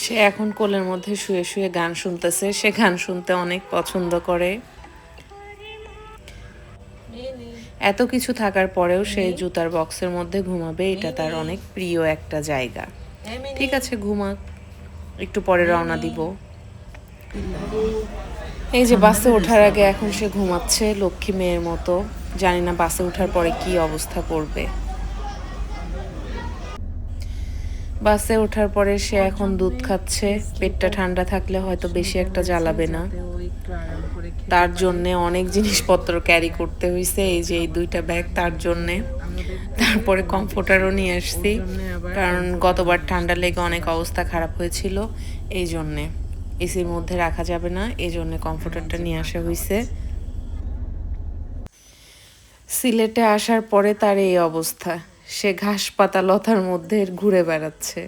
সে এখন কোলের মধ্যে শুয়ে শুয়ে গান শুনতেছে। সে গান শুনতে অনেক পছন্দ করে। এত কিছু থাকার পরেও সে জুতার বক্সের মধ্যে ঘুমাবে, এটা তার অনেক প্রিয় একটা জায়গা। ঠিক আছে, ঘুমাক, একটু পরে রওনা দিব। এই যে বাসে ওঠার আগে এখন সে ঘুমাচ্ছে লক্ষ্মী মেয়ের মতো। জানি না বাসে ওঠার পরে কি অবস্থা করবে। বাসে ওঠার পরে সে এখন দুধ খাচ্ছে। পেটটা ঠান্ডা থাকলে হয়তো বেশি একটা জ্বালাবে না। তার জন্যে অনেক জিনিসপত্র ক্যারি করতে হয়েছে। এই যে এই 2টা ব্যাগ তার জন্যে। তারপরে কমফোর্টারও নিয়ে আসছি, কারণ গতবার ঠান্ডা লেগে অনেক অবস্থা খারাপ হয়েছিল। এই জন্যে এসির মধ্যে রাখা যাবে না, এই জন্যে কমফোর্টারটা নিয়ে আসা হয়েছে। সিলেটে আসার পরে তার এই অবস্থা। সে ঘাস পাতা লতার মধ্যে ঘুরে বেড়াচ্ছে।